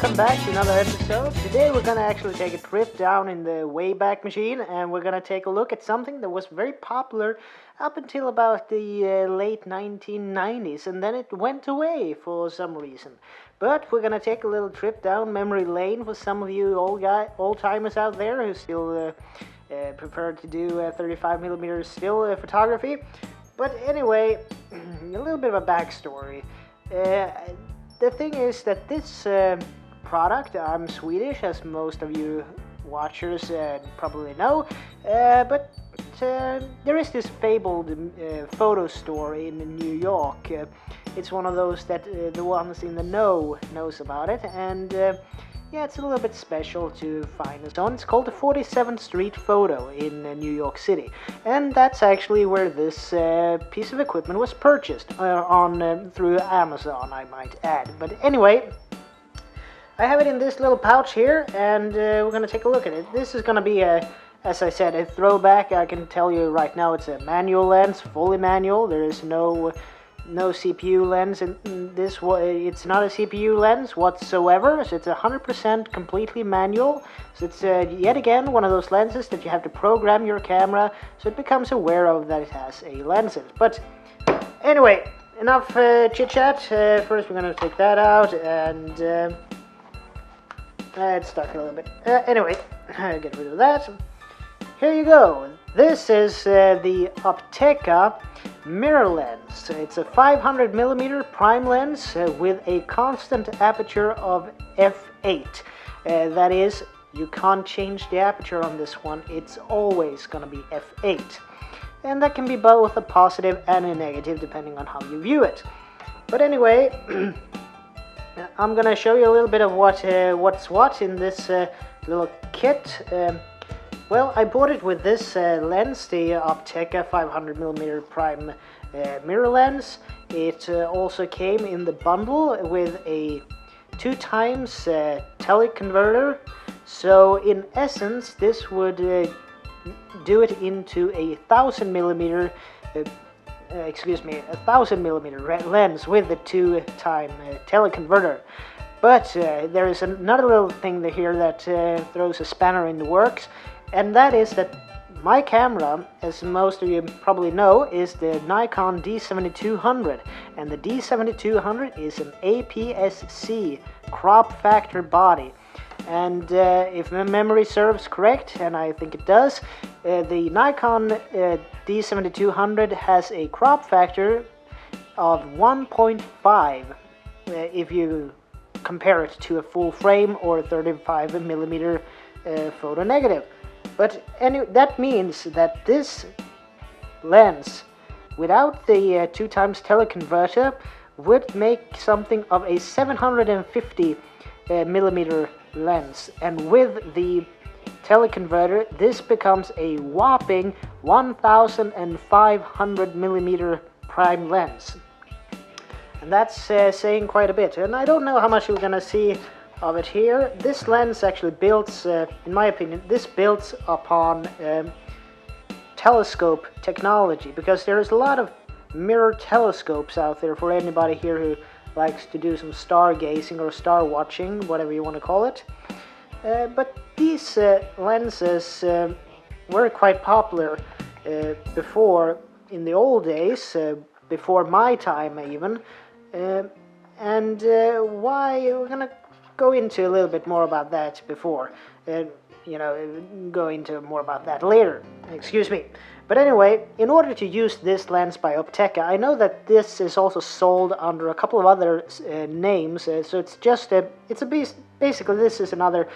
welcome back to another episode. Today we're gonna actually take a trip down in the Wayback Machine, and we're gonna take a look at something that was very popular up until about the late 1990s, and then it went away for some reason. But we're gonna take a little trip down memory lane for some of you old timers out there who still prefer to do 35mm still photography. But anyway, a little bit of a backstory. The thing is that this product, I'm Swedish, as most of you watchers probably know, but there is this fabled photo store in New York. It's one of those that the ones in the know knows about it, and yeah, it's a little bit special to find this on. It's called the 47th Street Photo in New York City, and that's actually where this piece of equipment was purchased through Amazon, I might add. But anyway, I have it in this little pouch here, and we're going to take a look at it. This is going to be as I said, a throwback. I can tell you right now it's a manual lens, fully manual. There is no CPU lens in this. It's not a CPU lens whatsoever, so it's 100% completely manual. So it's yet again one of those lenses that you have to program your camera so it becomes aware of that it has a lens in it. But anyway, enough chit chat. First we're going to take that out, and it's stuck a little bit. Anyway, get rid of that. Here you go. This is the Opteka mirror lens. It's a 500mm prime lens with a constant aperture of f8. That is, you can't change the aperture on this one. It's always going to be f8. And that can be both a positive and a negative depending on how you view it. But anyway, I'm going to show you a little bit of what's what in this little kit. Well, I bought it with this lens, the Opteka 500mm prime mirror lens. It also came in the bundle with a 2x teleconverter. So in essence, this would do it into a 1000mm lens with the 2x teleconverter. But there is another little thing here that throws a spanner in the works. And that is that my camera, as most of you probably know, is the Nikon D7200. And the D7200 is an APS-C crop factor body. And if my memory serves correct, and I think it does, the Nikon D7200 has a crop factor of 1.5 if you compare it to a full frame or 35mm photo negative. But that means that this lens, without the 2x teleconverter, would make something of a 750mm lens. And with the teleconverter, this becomes a whopping 1500mm prime lens. And that's saying quite a bit. And I don't know how much you're going to see of it here. This lens actually builds, in my opinion, this builds upon telescope technology, because there's a lot of mirror telescopes out there for anybody here who likes to do some stargazing or star watching, whatever you want to call it. But these lenses were quite popular before, in the old days, before my time even. And why we're gonna go into a little bit more about that before, go into more about that later, excuse me. But anyway, in order to use this lens by Opteka, I know that this is also sold under a couple of other names, so it's just basically this is another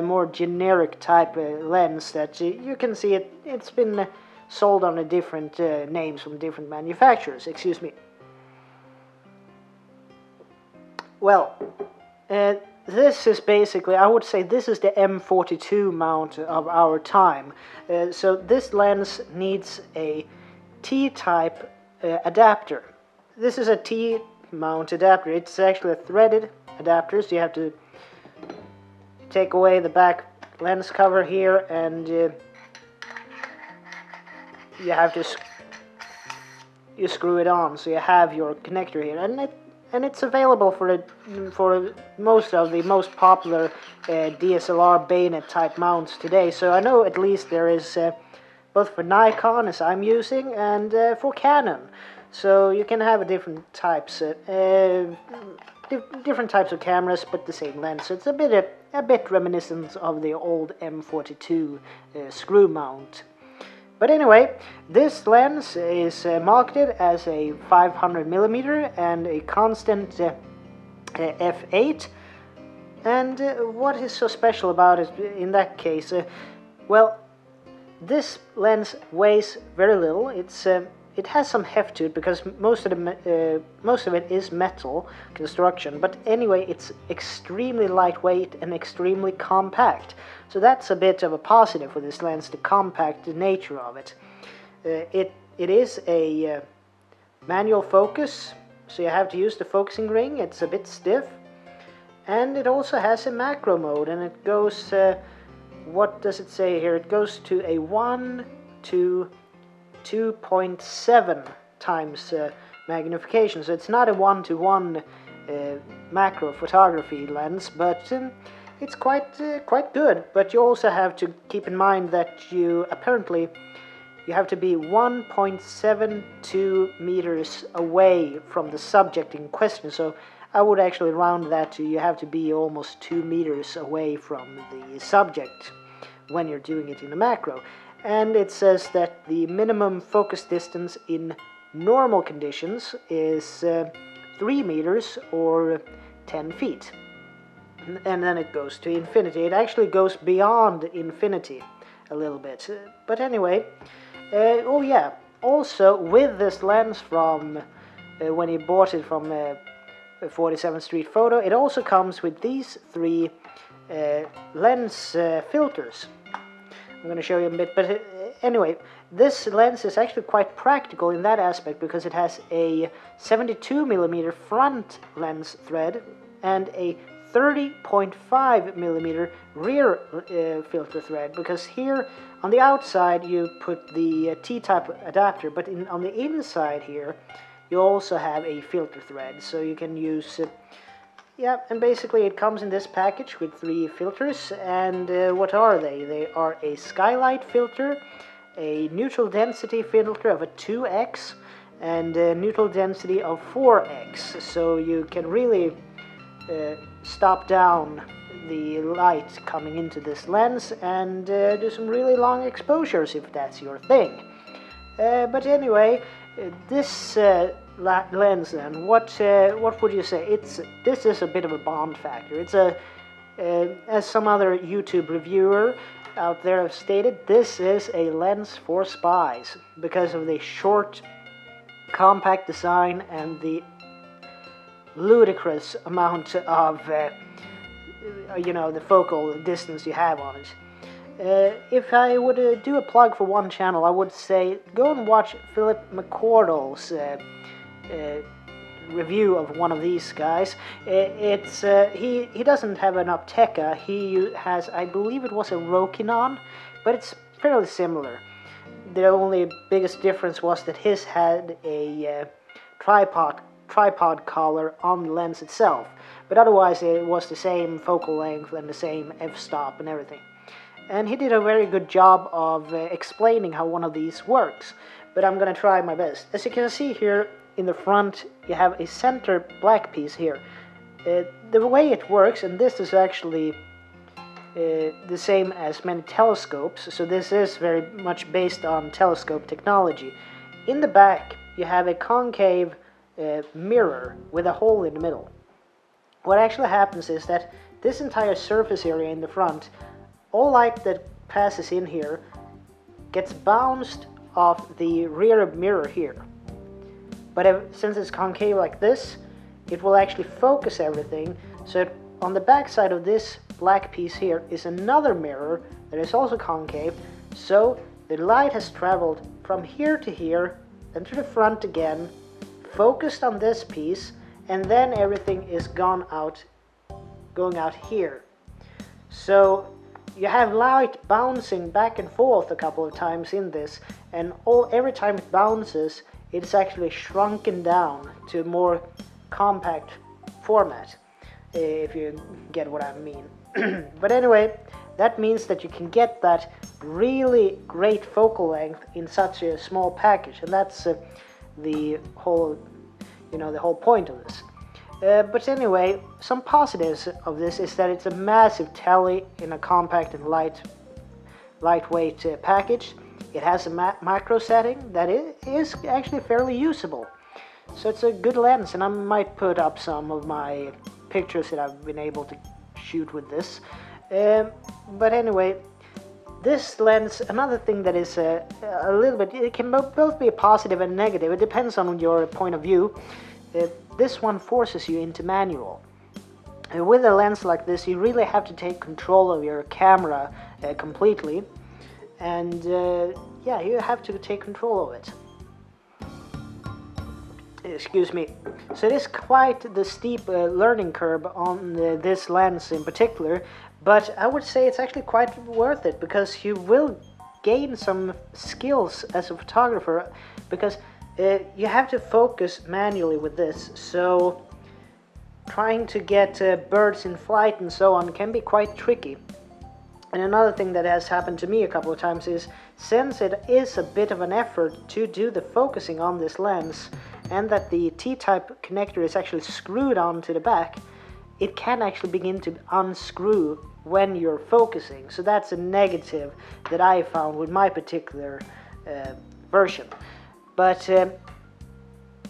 more generic type lens that you can see it's been sold under different names from different manufacturers, excuse me. Well, this is basically, I would say this is the M42 mount of our time. So this lens needs a T-type adapter. This is a T-mount adapter. It's actually a threaded adapter, so you have to take away the back lens cover here, and you have to screw it on, so you have your connector here. And and it's available for most of the most popular DSLR bayonet type mounts today. So I know at least there is both for Nikon, as I'm using, and for Canon. So you can have different types of cameras, but the same lens. So it's a bit reminiscent of the old M42 screw mount. But anyway, this lens is marketed as a 500mm and a constant f8. And what is so special about it in that case? Well, this lens weighs very little. It has some heft to it because most of it is metal construction. But anyway, it's extremely lightweight and extremely compact. So that's a bit of a positive for this lens, the compact nature of it. It is a manual focus, so you have to use the focusing ring. It's a bit stiff, and it also has a macro mode, and it goes. What does it say here? It goes to a 1 to 2.7 times magnification. So it's not a 1-to-1 macro photography lens, but it's quite good. But you also have to keep in mind that you have to be 1.72 meters away from the subject in question. So I would actually round that to you have to be almost 2 meters away from the subject when you're doing it in a macro. And it says that the minimum focus distance in normal conditions is 3 meters or 10 feet. And then it goes to infinity. It actually goes beyond infinity a little bit. But anyway, oh yeah, also with this lens from when you bought it from 47th Street Photo, it also comes with these 3 lens filters. I'm going to show you a bit, but anyway, this lens is actually quite practical in that aspect because it has a 72mm front lens thread and a 30.5mm rear filter thread, because here on the outside you put the T-type adapter, but on the inside here you also have a filter thread, so you can use yeah, and basically it comes in this package with 3 filters, and what are they? They are a skylight filter, a neutral density filter of a 2x, and a neutral density of 4x, so you can really stop down the light coming into this lens and do some really long exposures if that's your thing. But anyway, this lens then, what would you say? This is a bit of a Bond factor. It's as some other YouTube reviewer out there have stated, this is a lens for spies because of the short, compact design and the ludicrous amount of the focal distance you have on it. If I would do a plug for one channel, I would say go and watch Philip McCordle's review of one of these guys. He doesn't have an Opteka. He has, I believe it was a Rokinon, but it's fairly similar. The only biggest difference was that his had a tripod collar on the lens itself, but otherwise it was the same focal length and the same f-stop and everything. And he did a very good job of explaining how one of these works, but I'm gonna try my best. As you can see here in the front, you have a center black piece here. The way it works, and this is actually the same as many telescopes, so this is very much based on telescope technology. In the back you have a concave mirror with a hole in the middle. What actually happens is that this entire surface area in the front, all light that passes in here gets bounced off the rear mirror here. But since it's concave like this, it will actually focus everything. So on the back side of this black piece here is another mirror that is also concave. So the light has traveled from here to here, then to the front again, focused on this piece, and then everything is going out here. So you have light bouncing back and forth a couple of times in this, and every time it bounces, it's actually shrunken down to more compact format, if you get what I mean. But anyway, that means that you can get that really great focal length in such a small package, and that's the whole point of this. But anyway, some positives of this is that it's a massive tele in a compact and lightweight package. It has a macro setting that is actually fairly usable. So it's a good lens, and I might put up some of my pictures that I've been able to shoot with this. But anyway, this lens, another thing that is a little bit, it can both be a positive and negative. It depends on your point of view. This one forces you into manual. With a lens like this, you really have to take control of your camera completely. And yeah, you have to take control of it. Excuse me. So it is quite the steep learning curve on this lens in particular, but I would say it's actually quite worth it, because you will gain some skills as a photographer, because you have to focus manually with this. So trying to get birds in flight and so on can be quite tricky. And another thing that has happened to me a couple of times is, since it is a bit of an effort to do the focusing on this lens, and that the T-type connector is actually screwed onto the back, it can actually begin to unscrew when you're focusing. So that's a negative that I found with my particular version. But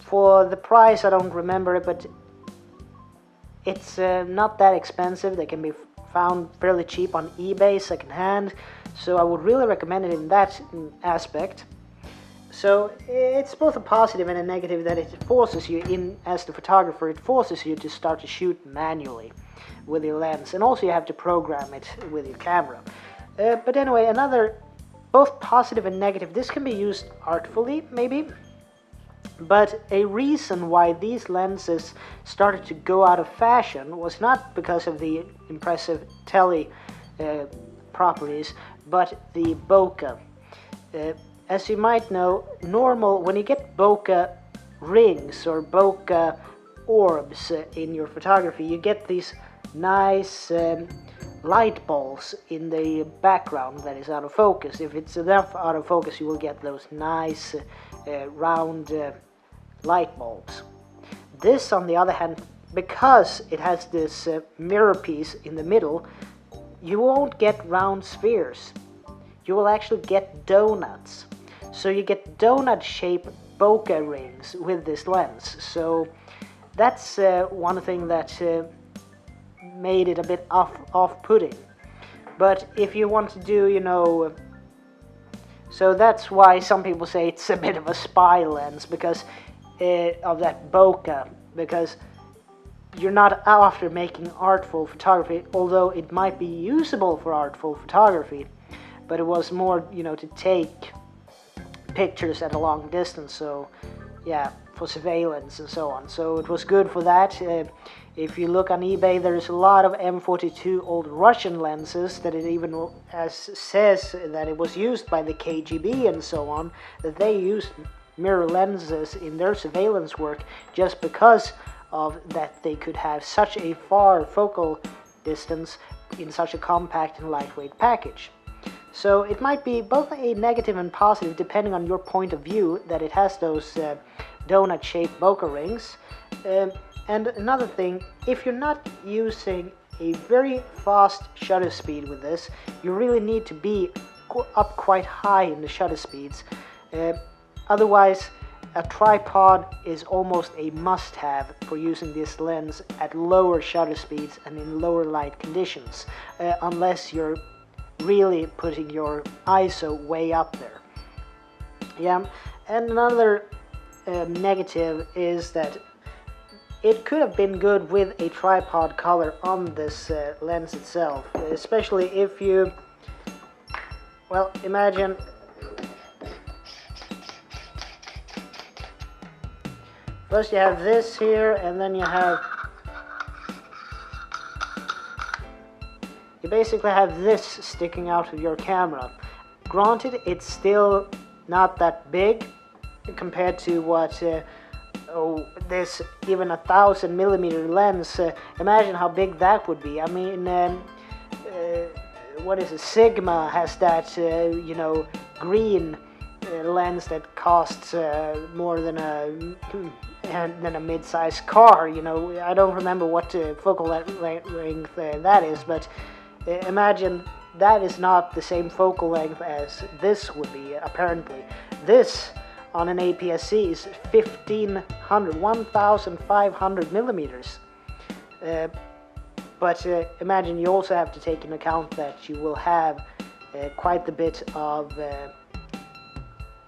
for the price, I don't remember it, but it's not that expensive. They can be found fairly cheap on eBay secondhand, so I would really recommend it in that aspect. So it's both a positive and a negative that it forces you in, as the photographer, it forces you to start to shoot manually with your lens, and also you have to program it with your camera. But anyway, another, both positive and negative, this can be used artfully maybe, but a reason why these lenses started to go out of fashion was not because of the impressive tele properties, but the bokeh. As you might know, when you get bokeh rings or bokeh orbs in your photography, you get these nice light balls in the background that is out of focus. If it's enough out of focus, you will get those nice round light bulbs. This, on the other hand, because it has this mirror piece in the middle, you won't get round spheres. You will actually get donuts. So you get donut-shaped bokeh rings with this lens. So that's one thing that made it a bit off-putting. But if you want to do, so that's why some people say it's a bit of a spy lens, because of that bokeh, because you're not after making artful photography, although it might be usable for artful photography, but it was more, to take pictures at a long distance, so yeah, for surveillance and so on. So it was good for that. If you look on eBay, there's a lot of M42 old Russian lenses that it even says that it was used by the KGB and so on, that they used mirror lenses in their surveillance work just because of that they could have such a far focal distance in such a compact and lightweight package. So it might be both a negative and positive depending on your point of view that it has those donut-shaped bokeh rings. And another thing, if you're not using a very fast shutter speed with this, you really need to be up quite high in the shutter speeds. Otherwise, a tripod is almost a must-have for using this lens at lower shutter speeds and in lower light conditions, unless you're really putting your ISO way up there. Yeah, and another negative is that it could have been good with a tripod collar on this lens itself, especially if you, well, imagine first you have this here, and then you basically have this sticking out of your camera. Granted, it's still not that big compared to what oh, this even 1,000mm lens. Imagine how big that would be. I mean, what is it? Sigma has that, you know, green lens that costs more than a mid-sized car. You know, I don't remember what focal length that is, but imagine that is not the same focal length as this would be. Apparently, this on an APS-C is 1,500 millimeters. But imagine you also have to take into account that you will have quite a bit of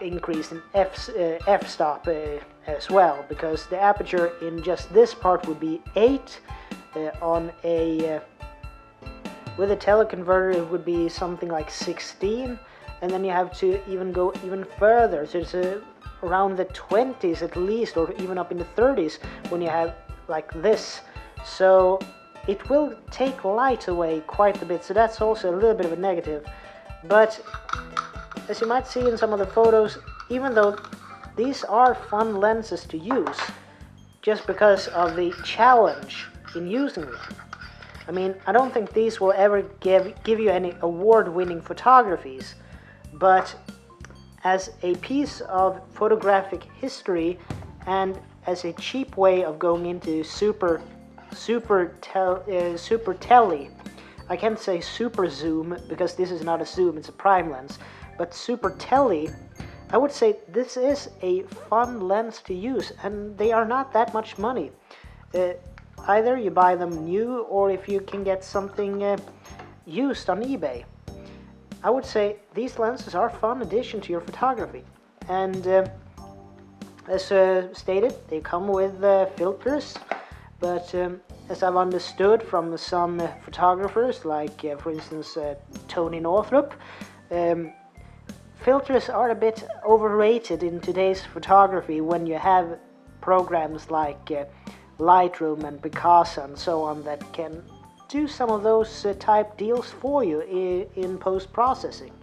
increase in f-stop as well, because the aperture in just this part would be 8 on a with a teleconverter it would be something like 16, and then you have to go even further, so it's around the 20s at least, or even up in the 30s when you have like this. So it will take light away quite a bit, so that's also a little bit of a negative. But as you might see in some of the photos, even though these are fun lenses to use, just because of the challenge in using them. I mean, I don't think these will ever give you any award-winning photographies, but as a piece of photographic history and as a cheap way of going into super tele. I can't say super zoom because this is not a zoom, it's a prime lens, but super tele, I would say this is a fun lens to use, and they are not that much money. Either you buy them new, or if you can get something used on eBay. I would say these lenses are a fun addition to your photography, and as stated, they come with filters, but as I've understood from some photographers, like for instance Tony Northrup, filters are a bit overrated in today's photography when you have programs like Lightroom and Picasa and so on that can do some of those type deals for you in post-processing.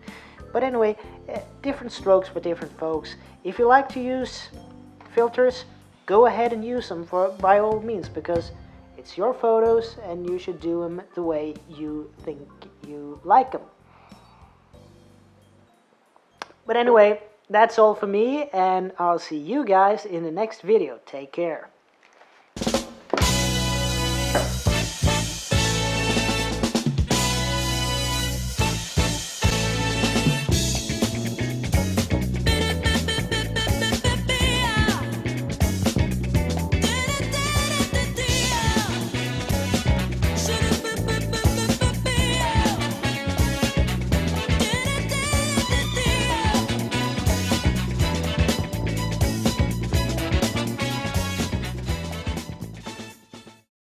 But anyway, different strokes for different folks. If you like to use filters, go ahead and use them by all means, because it's your photos and you should do them the way you think you like them. But anyway, that's all for me, and I'll see you guys in the next video. Take care.